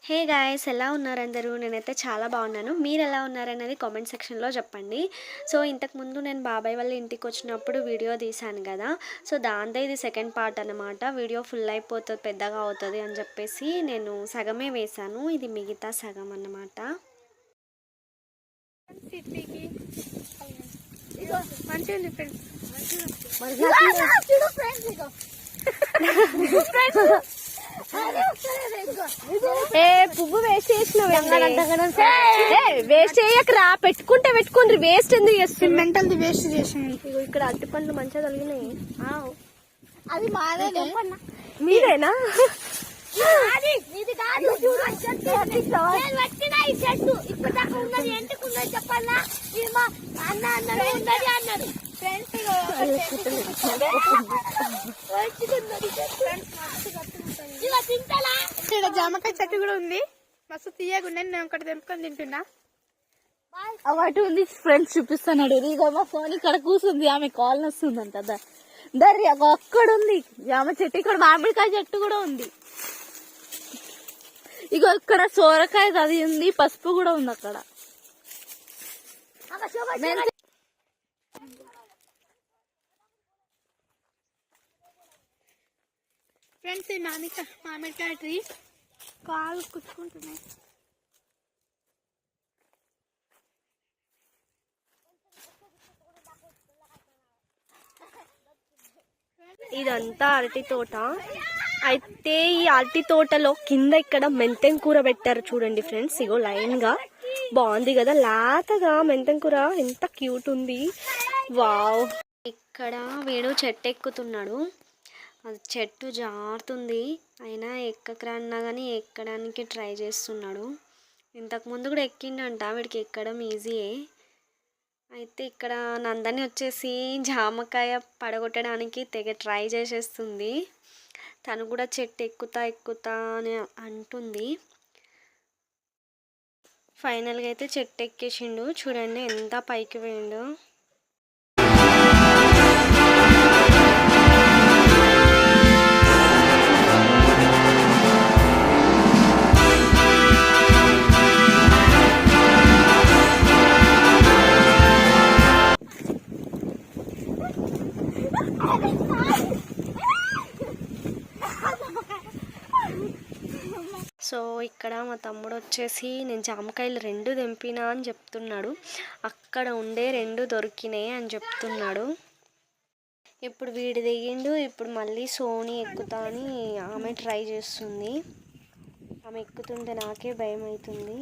Hey guys, ఎలా ఉన్నారు అందరూ? నేనైతే చాలా బాగున్నాను. మీరు ఎలా ఉన్నారనేది కామెంట్ సెక్షన్లో చెప్పండి. సో ఇంతకుముందు నేను బాబాయ్ వాళ్ళ ఇంటికి వచ్చినప్పుడు వీడియో తీశాను కదా. సో దాంతో ఇది సెకండ్ పార్ట్ అనమాట. వీడియో ఫుల్ అయిపోతుంది, పెద్దగా అవుతుంది అని చెప్పేసి నేను సగమే వేశాను. ఇది మిగతా సగం అన్నమాట. పువ్వు వేస్ట్ వేస్ట్ చేయకరా, పెట్టుకుంటే వేస్ట్ ఎందుకు చేస్తుంది? మెంటల్ వేస్ట్ చేసాను. ఇక్కడ అరటి పండ్లు మంచిగా కలిగినాయి. అది మాదే, మీరేనా? చెప్పాలా అన్న అన్నాడు అన్నాడు ఇక్కడ జామకాయ చెట్టు కూడా ఉంది, మస్తు తీయకుండా. నేను ఒకటి తెంపుకొని తింటున్నా. అటు ఉంది ఫ్రెండ్స్, చూపిస్తున్నాడు. ఇక మా ఫోన్ ఇక్కడ కూర్చుంది, ఆమె కాల్ వస్తుందంట. దర్రి అక్కడ ఉంది జామ చెట్టు, ఇక్కడ మామిడికాయ చెట్టు కూడా ఉంది. ఇక ఇక్కడ సోరకాయ అది ఉంది, పసుపు కూడా ఉంది అక్కడ. ఫ్రెండ్స్, ఈ మామిడికాయ ట్రీ కాలు కుచ్చుకుంటున్నాయి. ఇదంతా అరటి తోట. అయితే ఈ అరటి తోటలో కింద ఇక్కడ మెంతెం కూర పెట్టారు చూడండి ఫ్రెండ్స్. ఇగో లైన్ గా బాగుంది కదా, లేతగా మెంతెం కూర ఎంత క్యూట్ ఉంది. వావ్. ఇక్కడ వీడు చెట్టు ఎక్కుతున్నాడు, అది చెట్టు జారుతుంది. అయినా ఎక్కకరా అన్నా కానీ ఎక్కడానికి ట్రై చేస్తున్నాడు. ఇంతకుముందు కూడా ఎక్కిండంట, వీడికి ఎక్కడం ఈజీయే. అయితే ఇక్కడ నందని వచ్చేసి జామకాయ పడగొట్టడానికి తెగ ట్రై చేసేస్తుంది. తను కూడా చెట్టు ఎక్కుతా అని అంటుంది. ఫైనల్గా అయితే చెట్టు ఎక్కేసిండు. చూడండి ఎంత పైకి పోయిండు. సో ఇక్కడ మా తమ్ముడు వచ్చేసి నేను జామకాయలు 2 తెంపినా అని చెప్తున్నాడు. అక్కడ ఉండే 2 దొరికినాయి అని చెప్తున్నాడు. ఇప్పుడు వీడి దిగిండు. ఇప్పుడు మళ్ళీ సోని ఎక్కుతా అని ఆమె ట్రై చేస్తుంది. ఆమె ఎక్కుతుంటే నాకే భయం అవుతుంది.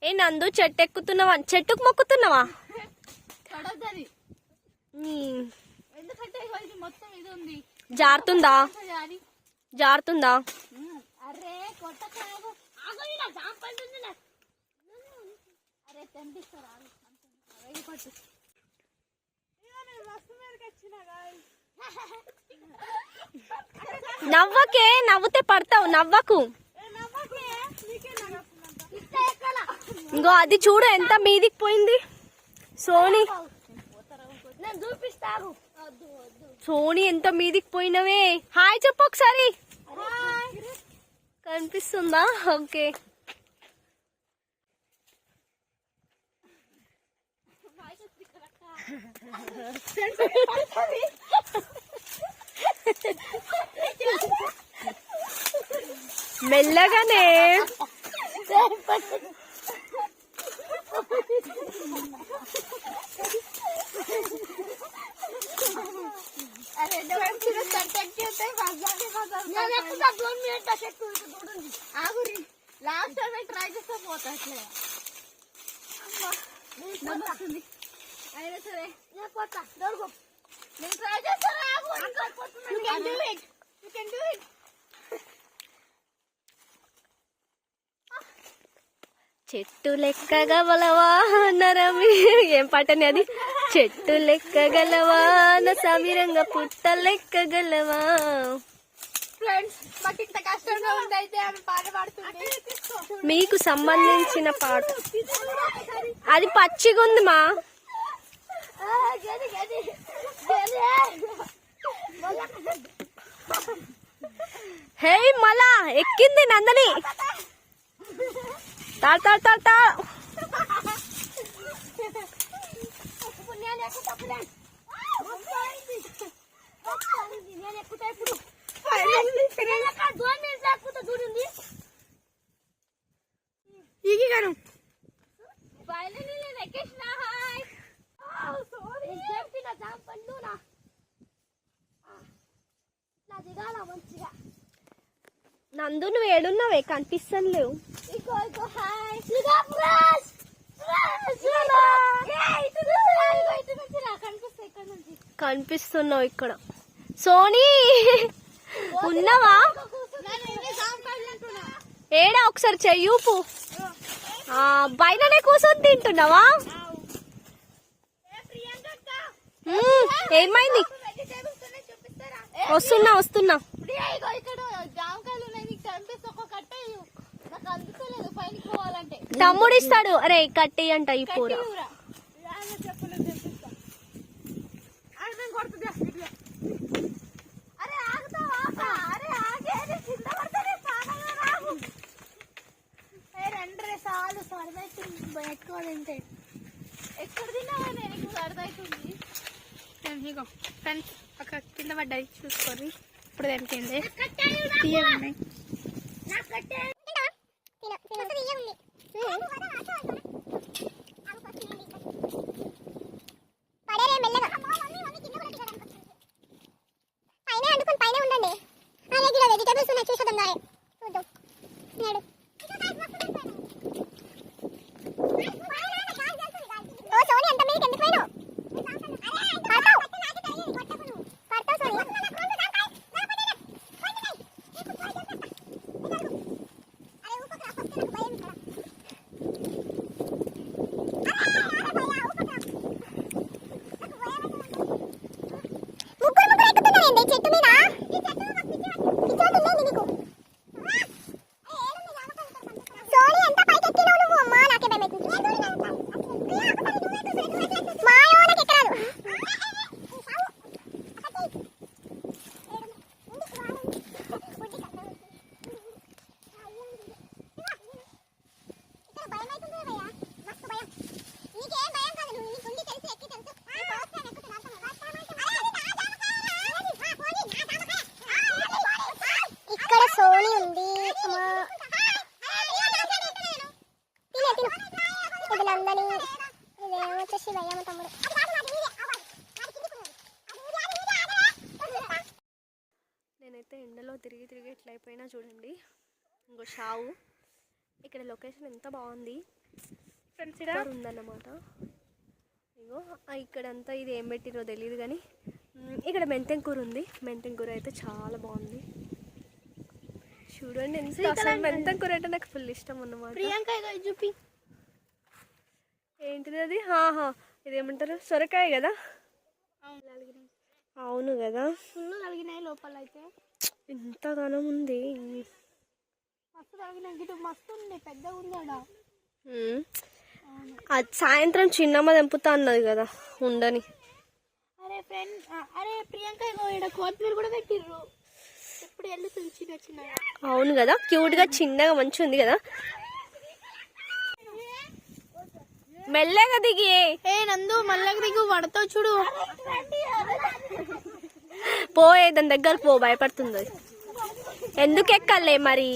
ఏ నందు, చెట్టు ఎక్కుతున్నావా? చెట్టుకు మొక్కుతున్నావా? జారుతుందా? నవ్వకే, నవ్వుతే పడతావు, నవ్వకు. ఇంకో అది చూడు ఎంత మీదికి పోయింది. సోని ఎంత మీదికి పోయినవే. హాయ్ చెప్పు ఒకసారి. కనిపిస్తుందా? ఓకే. మెల్లగానే. లాస్ట్ టైం ట్రై చేస్తే పోతా అయినా సరే నేను పోతా. దొరుకు, నేను ట్రై చేస్తాను. చెట్టు లెక్కగలవా నరమి, ఏం పాటని అది? చెట్టు లెక్కగలవా నా సమీరంగా పుట్ట లెక్కగలవా. ఫ్రెండ్స్ మాకు ఇంత కష్టంగా ఉంది అయితే ఆమె పాట పాడుతుంది. మీకు సంబంధించిన పాట అది పచ్చిగా ఉంది మా. హే మళ్ళా ఎక్కింది నందని. తా తా తా తా. నందు నువ్వు ఏడున్నావే కనిపిస్తాను లేవు. కనిపిస్తున్నావు ఇక్కడ. సోనీ ఉన్నావా? ఏడా ఒకసారి చెయ్యూపు. బయటనే కూర్చొని తింటున్నావా? ఏమైంది? వస్తున్నా వస్తున్నా. తమ్ముడు ఇస్తాడు. అరే కట్టి అంట ఈ పూర. ఎక్కడ తిన్నావా? నేను సరదవుతుంది. ఫ్రెండ్స్ ఒక కింద పడ్డాయి చూసుకోండి. ఇప్పుడు తెంపింది తీయగున్నాయి. నేనైతే ఎండలో తిరిగి తిరిగి ఇట్లా అయిపోయినా చూడండి. ఇంకో షావు. ఇక్కడ లొకేషన్ ఎంత బాగుంది ఫ్రెండ్స్. ఇక్కడ ఉందన్నమాట. ఇగో ఇక్కడంతా ఇది ఏం పెట్టిరో తెలియదు కానీ ఇక్కడ మెంతెం కూర ఉంది. మెంతెం కూర అయితే చాలా బాగుంది చూడండి. అసలు మెంతెం కూర అంటే నాకు ఫుల్ ఇష్టం అన్నమాట. చూపి ఏంటిది అది? ఇదేమంటారు? సొరకాయ కదా? అవును కదా. ఫుల్ కలిగినాయి లోపల అయితే. ఎంత ఘనం ఉంది. మస్తు కలిగినాయి. మస్తు ఉంది. పెద్దగా ఉందా? అది సాయంత్రం చిన్నమ్మ తెంపుతా అన్నది కదా ఉండని. అరే ఫ్రెండ్, అరే ప్రియాంక ఇక్కడ కొత్తిమీర కూడా పెట్టిర్రు. ఎప్పుడు వెళ్తుంది చిన్న చిన్నగా. అవును కదా, క్యూట్ గా చిన్నగా మంచిగా ఉంది కదా. మెల్లగా దిగి. ఏ నందు మల్లగా దిగు, పడతావు చూడు. పోయే దాని దగ్గర పో, భయపడుతుంది. ఎందుకు ఎక్కలే మరి?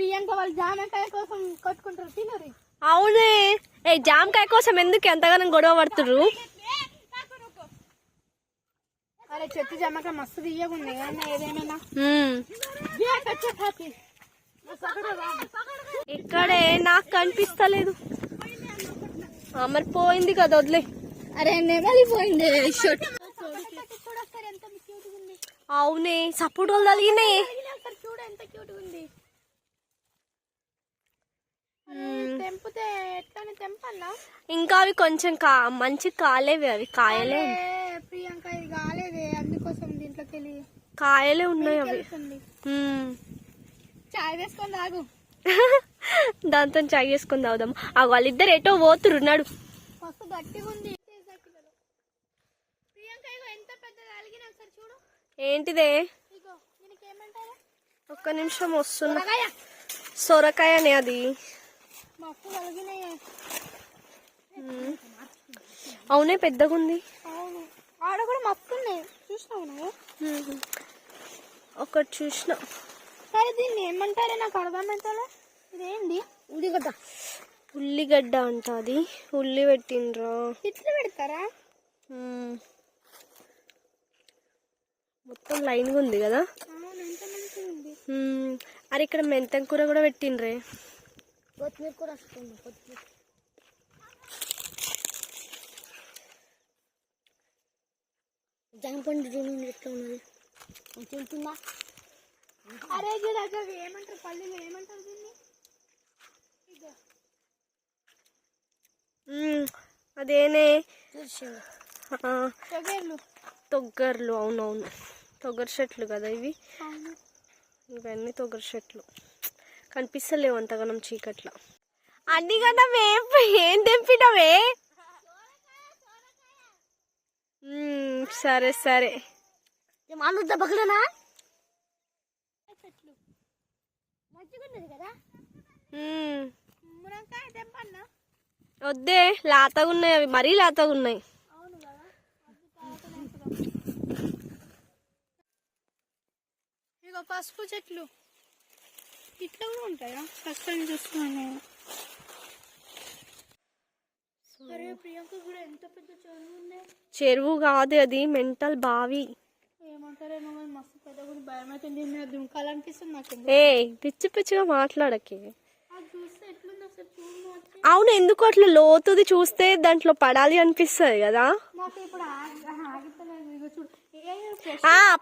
ప్రియాంక వాళ్ళు జామకాయ కోసం కొట్టుకుంటారు తినరు. అవునే, ఏ జామకాయ కోసం ఎందుకు ఎంతగానో గొడవ పడుతుర్రు? అరే చెట్టు జామకాయ మస్తు తీయగుంది ఏదేమైనా. ఇక్కడే నాకు కనిపిస్తలేదు. మరి పోయింది కదా, వదిలే. అరే నెమలి పోయింది. అవునే, సపోర్ట్ వాళ్ళు తగిలినాయి. చూడు ఎంత క్యూట్ ఉంది. తెంపితే ఎట్లా తెంపన్నా? ఇంకా అవి కొంచెం మంచి కాలేవి, అవి కాయలే. ప్రియాంక ఇది కాలేదే, అందుకోసం దీంట్లోకి వెళ్ళి కాయలే ఉన్నాయి అవి. చాయ్ వేసుకొని తాగు. దాంతో చాయ్ చేసుకొని తాగుదాం. వాళ్ళిద్దరు ఎటో పోతురున్నాడు. మస్తు గట్టిగా ఉంది. ప్రియాంక ఇగో ఎంత పెద్దది అలిగిన ఒకసారి చూడు. ఏంటిదే? ఇగో దీనికి ఏమంటారు? ఒక్క నిమిషం వస్తున్నా. సొరకాయనే అది. మస్తు అలిగినాయి. అవునే, పెద్దగా ఉంది. అవును, ఆడ కూడా మస్తు ఉన్నాయి. చూసినావు నువ్వు? ఒకటి చూసిన. సరే దీన్ని ఏమంటారే నాకు అర్థమవుతుందా? ఇదేంటి? ఉల్లిగడ్డ. ఉల్లిగడ్డ అంట అది. ఉల్లి పెట్టిండ్రా. ఇట్లా పెడతారా? మొత్తం లైన్గా ఉంది కదా. అవును, ఎంత మంచిగా ఉంది. అరే ఇక్కడ మెంతం కూర కూడా పెట్టిండ్రే. కొత్తిమీర కూర వస్తుంది. కొత్తిమీర జాంపండు తిని ఎట్లా ఉన్నది? తింటుందా? అరే అవి ఏమంటారు? పల్లీలు ఏమంటారు దీన్ని? అదేనే తొగర్లు. తొగ్గర్లు. అవునవును, తొగ్గర చెట్లు కదా ఇవి. ఇవన్నీ తొగ్గర చెట్లు. కనిపిస్తలేవు అంతగానం చీకట్ల. అన్ని కన్నా ఏం తెంపినవే? సరే సరే. వద్దే, లాతగా ఉన్నాయి అవి, మరీ లాతగా ఉన్నాయి. ఇక పసుపు చెట్లు ఇట్లా కూడా ఉంటాయా? ఫస్ట్ టైం చూస్తున్నాను. అరే ప్రియాంక కూడా ఎంత పెద్ద చెరువు ఉంది. చెరువు కాదు అది, మెంటల్ బావి. ఏమంటారేమో కానీ మస్తు పెద్ద కూడా భయం అవుతుంది. దుంకాలనిపిస్తుంది నాకు. ఏ పిచ్చి పిచ్చిగా మాట్లాడకే. అది చూస్తే ఎట్లుంది అసలు చూడు. అవును, ఎందుకు అట్లా లోతుది చూస్తే దాంట్లో పడాలి అనిపిస్తుంది కదా. నాకు ఇప్పుడు ఆగిపోలేదు. ఇక చూడు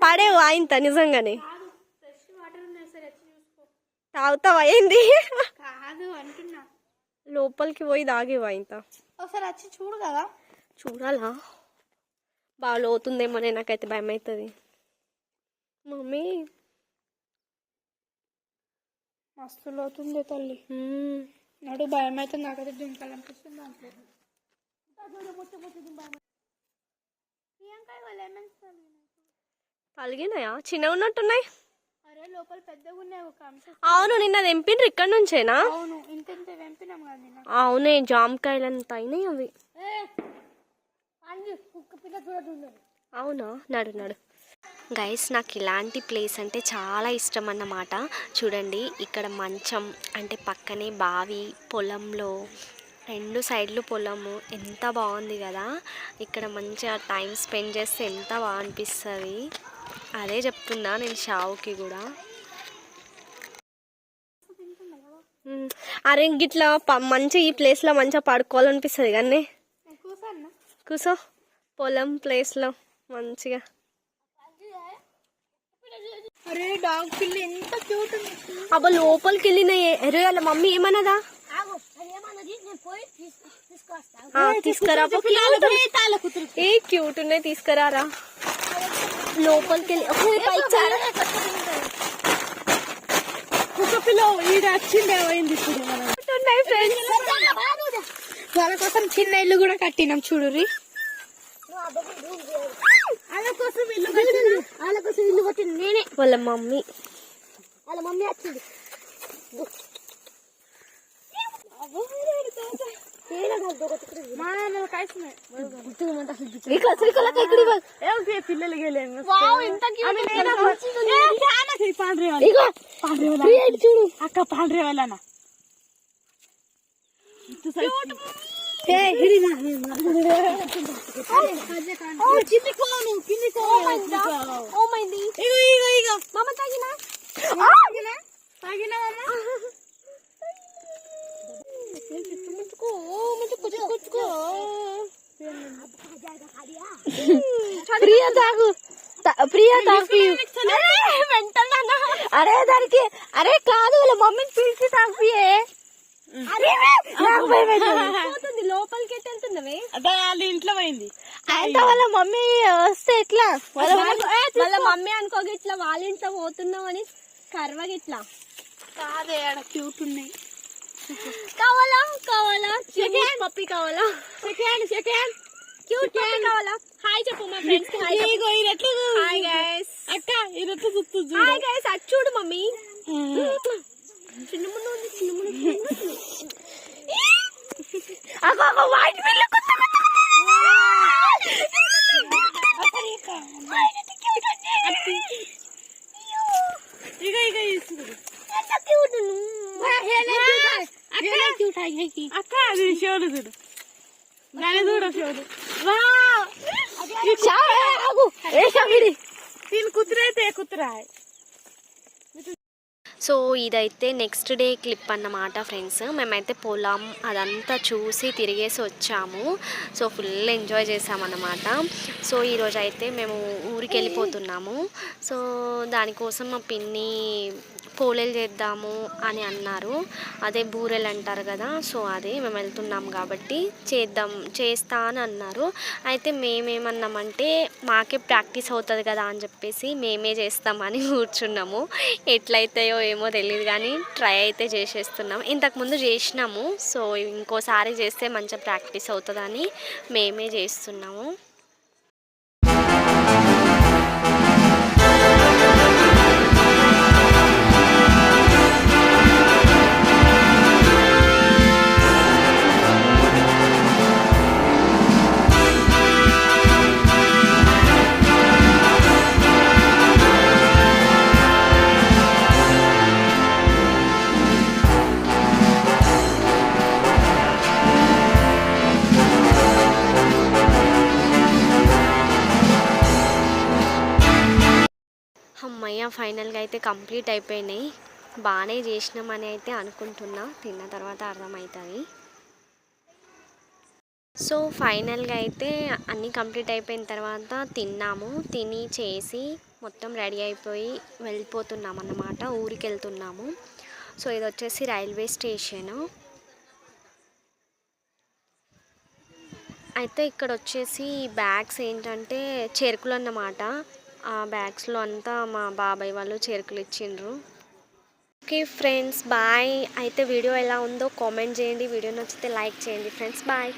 పడేవు ఆయంత నిజంగానే. ఫ్రెష్ వాటర్ ఉన్నాయి సరే చూసుకో. తాగుతావా ఏంది? కాదు అంటున్నా, లోపలికి పోయి తాగేవా ఇంత? ఒకసారి వచ్చి చూడు కదా. చూడాలా? బాగా లోతుందేమో, నాకైతే భయం అవుతుంది. మమ్మీ మస్తు లోతుంది తల్లి. నడు భయం అయితే నాకైతే దుంకాలనిపిస్తుంది. పలిగినాయా? చిన్నగా ఉన్నట్టున్నాయి. అరే లోపల పెద్దగా ఉన్నాయి. అవును, నిన్న తెంపిండ్రు ఇక్కడ నుంచేనా? అవును, ఇంత ఇంత తెంపినాం కదా. అవునే, జామకాయలంత అయినాయి అవి. అవునా? నడు నడు. గైస్, నాకు ఇలాంటి ప్లేస్ అంటే చాలా ఇష్టం అన్నమాట. చూడండి, ఇక్కడ మంచం అంటే పక్కనే బావి, పొలంలో 2 సైడ్లు పొలము, ఎంత బాగుంది కదా. ఇక్కడ మంచిగా టైం స్పెండ్ చేస్తే ఎంత బాగా అనిపిస్తుంది. అదే చెప్తున్నా నేను షావుకి కూడా. అరే గిట్లా మంచిగా ఈ ప్లేస్లో మంచిగా పడుకోవాలనిపిస్తుంది కానీ. కూసో పొలం ప్లేస్లో మంచిగా. అరే డాగ్ పిల్లి ఎంత క్యూట్ ఉంది. అబ్బా లోపలికి వెళ్ళినాయి. అరే వాళ్ళ మమ్మీ ఏమన్నదా? తీసుకురా. ఏ క్యూట్ ఉన్నాయి, తీసుకురారా. లోపలికి వెళ్ళి కుక్క పిల్ల ఈడ వచ్చింది. ఏమైంది చూడు. ఉన్నాయి ఫ్రెండ్స్. వాళ్ళ కోసం చిన్న ఇల్లు కూడా కట్టినాం చూడుర్రి. వాళ్ళ కోసం ఇల్లు కట్టింది నేనే. వాళ్ళ మమ్మీ వచ్చింది. పిల్లలకి చూడు అక్క పాండ్రే వాళ్ళనా ప్రియా తాగు ప్రియా తాగు అరే దానికి అరే కాదు వాళ్ళ మమ్మీని పిలిచి తాగియే లోపలికి ఎట్టు వెళ్తున్నవే వాళ్ళ ఇంట్లో పోయింది అంటే వాళ్ళ మమ్మీ వస్తే ఎట్లా వాళ్ళ మమ్మీ అనుకోక ఇట్లా వాళ్ళ ఇంట్లో పోతున్నావు అని కర్వగా ఇట్లా కాదే ఆడ క్యూట్ ఉన్నాయి కావాలా కావాలా పప్పి కావాలా సెకండ్ క్యూట్ పప్పి కావాలా హాయ్ చెప్పు మా ఫ్రెండ్స్ కి హాయ్ హాయ్ గైస్ అక్క ఇదెట్లా చూస్తూ హాయ్ గైస్ అటు చూడు మమ్మీ చిన్నమున్న ఉంది చిన్నమున్న అగో వైట్ బిల్ అక్క అది షోలు చూడు దాని చూడు షోలు దీని కుతురైతే కుతురా సో ఇదైతే నెక్స్ట్ డే క్లిప్ అన్నమాట ఫ్రెండ్స్. మేమైతే పొలం అదంతా చూసి తిరిగేసి వచ్చాము. సో ఫుల్ ఎంజాయ్ చేసామన్నమాట. సో ఈరోజు అయితే మేము ఊరికి వెళ్ళిపోతున్నాము. సో దానికోసం మా పిన్ని పోలేలు చేద్దాము అని అన్నారు. అదే బూరెలు అంటారు కదా, సో అదే మేము వెళ్తున్నాం కాబట్టి చేస్తా అని అన్నారు. అయితే మేమేమన్నామంటే మాకే ప్రాక్టీస్ అవుతుంది కదా అని చెప్పేసి మేమే చేస్తామని కూర్చున్నాము. ఎట్లయితాయో ఏమో తెలియదు కానీ ట్రై అయితే చేసేస్తున్నాం. ఇంతకుముందు చేసినాము, సో ఇంకోసారి చేస్తే మంచిగా ప్రాక్టీస్ అవుతుందని మేమే చేస్తున్నాము. అమ్మయ్య, ఫైనల్గా అయితే కంప్లీట్ అయిపోయినాయి. బాగానే చేసినామని అయితే అనుకుంటున్నా, తిన్న తర్వాత అర్థమవుతుంది. సో ఫైనల్గా అయితే అన్నీ కంప్లీట్ అయిపోయిన తర్వాత తిన్నాము. తిని చేసి మొత్తం రెడీ అయిపోయి వెళ్ళిపోతున్నాం అన్నమాట, ఊరికి వెళ్తున్నాము. సో ఇది వచ్చేసి రైల్వే స్టేషను. అయితే ఇక్కడ వచ్చేసి బ్యాగ్స్ ఏంటంటే చెరుకులు అన్నమాట. ఆ బ్యాగ్స్లో అంతా మా బాబాయ్ వాళ్ళు చెరుకులు ఇచ్చిండ్రు. Okay friends, bye. అయితే వీడియో ఎలా ఉందో కామెంట్ చేయండి. వీడియో నచ్చితే లైక్ చేయండి ఫ్రెండ్స్. బాయ్.